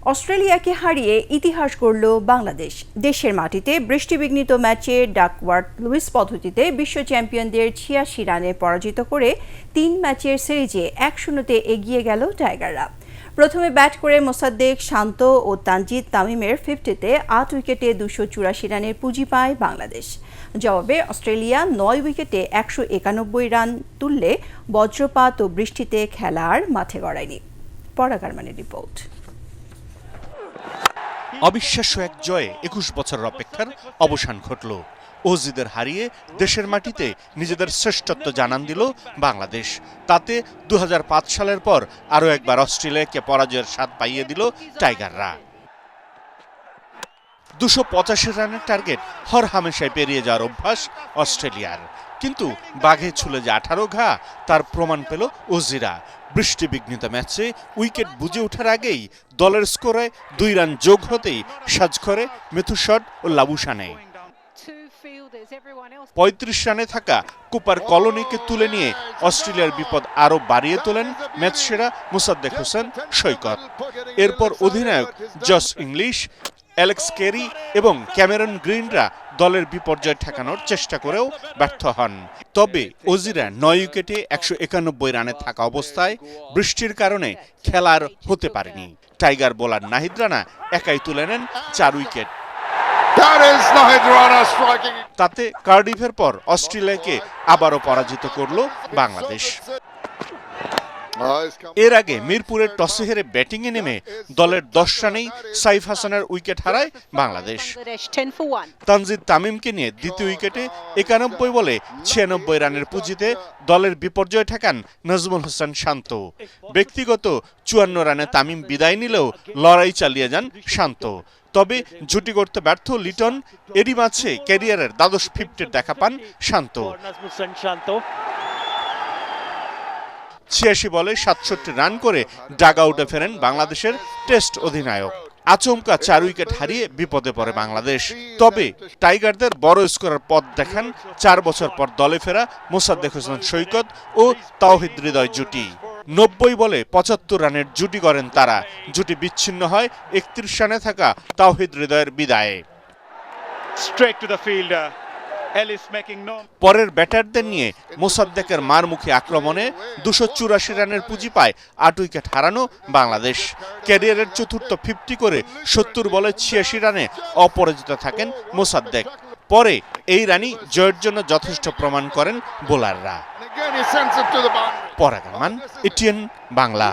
অস্ট্রেলিয়াকে হারিয়ে ইতিহাস গড়ল বাংলাদেশ। দেশের মাটিতে বৃষ্টিবিঘ্নিত ম্যাচে ডাকওয়ার্থ লুইস পদ্ধতিতে বিশ্ব চ্যাম্পিয়নদের ৮৬ রানে পরাজিত করে ৩ ম্যাচের সিরিজে ১-০তে এগিয়ে গেল টাইগাররা। প্রথমে ব্যাট করে মোসাদ্দেক, শান্ত ও তানজিদ তামিমের 50-তে ৮ উইকেটে ২৮৪ রানের পুঁজি পায় বাংলাদেশ। জবাবে অস্ট্রেলিয়া ৯ উইকেটে ১৯১ রান তুললে বজ্রপাত ও বৃষ্টিতে খেলা আর মাঠে গড়ায়নি। পরাগ আরমানের রিপোর্ট। অবিশ্বাস্য এক জয়ে ২১ বছরের অপেক্ষার অবসান ঘটল। অজিদের হারিয়ে দেশের মাটিতে নিজেদের শ্রেষ্ঠত্ব জানান দিল বাংলাদেশ। তাতে ২০০৫ সালের পর আরও একবার অস্ট্রেলিয়াকে পরাজয়ের স্বাদ পাইয়ে দিল টাইগাররা। ২৮৫ রানের টার্গেট হরহামেশায় পেরিয়ে যাওয়ার অভ্যাস অস্ট্রেলিয়ার, কিন্তু বাঘে ছুলে যে ১৮ ঘা তার প্রমাণ পেল অজিরা। বৃষ্টিবিঘ্নিত ম্যাচে উইকেট বুজে ওঠার আগেই দলের স্কোরে ২ রান যোগ হতেই সাজ করে মেথুশট ও লাবুশানে। ৩৫ রানে থাকা কুপার কলোনিকে তুলে নিয়ে অস্ট্রেলিয়ার বিপদ আরও বাড়িয়ে তোলেন ম্যাচ সেরা মোসাদ্দেক হোসেন সৈকত। এরপর অধিনায়ক জস ইংলিশ, অ্যালেক্স কেরি এবং ক্যামেরন গ্রিনরা দলের বিপর্যয় ঠেকানোর চেষ্টা করেও ব্যর্থ হন। তবে অজিরা ৯ উইকেটে ১৯১ রানে থাকা অবস্থায় বৃষ্টির কারণে খেলার হতে পারেনি। টাইগার বোলার নাহিদ রানা একাই তুলে নেন ৪ উইকেট। তাতে কার্ডিফের পর অস্ট্রেলিয়াকে আবারও পরাজিত করল বাংলাদেশ। এর আগে মিরপুরের টসে হেরে ব্যাটিংয়ে নেমে দলের ১০ রানেই সাইফ হাসানের উইকেট হারায় বাংলাদেশ। তানজিদ তামিমকে নিয়ে দ্বিতীয় উইকেটে ৯১ বলে ৯৬ রানের পুঁজিতে দলের বিপর্যয় ঠেকান নাজমুল হোসেন শান্ত। ব্যক্তিগত ৫৪ রানে তামিম বিদায় নিলেও লড়াই চালিয়ে যান শান্ত। তবে জুটি করতে ব্যর্থ লিটন, এরই মাঝে ক্যারিয়ারের দ্বাদশ 50-এর দেখা পান শান্ত। ৮৬ বলে ৬৭ রান করে ডাগ আউটে ফেরেন বাংলাদেশের টেস্ট অধিনায়ক। আচমকা ৪ উইকেট হারিয়ে বিপদে পড়ে বাংলাদেশ। তবে টাইগারদের বড় স্কোরের পথ দেখান ৪ বছর পর দলে ফেরা মোসাদ্দেক হোসেন সৈকত ও তাওহিদ হৃদয় জুটি। ৯০ বলে ৭৫ রানের জুটি করেন তারা। জুটি বিচ্ছিন্ন হয় ৩১ রানে থাকা তাওহিদ হৃদয়ের বিদায়ে। পরের ব্যাটারদের নিয়ে মোসাদ্দেকের মারমুখী আক্রমণে ২৮৪ রানের পুঁজি পায় ৮ উইকেট হারানো বাংলাদেশ। ক্যারিয়ারের চতুর্থ 50 করে ৭০ বলে ৮৬ রানে অপরাজিত থাকেন মোসাদ্দেক। পরে এই রানই জয়ের জন্য যথেষ্ট প্রমাণ করেন বোলাররা। পরাগ আরমান, এটিএন বাংলা।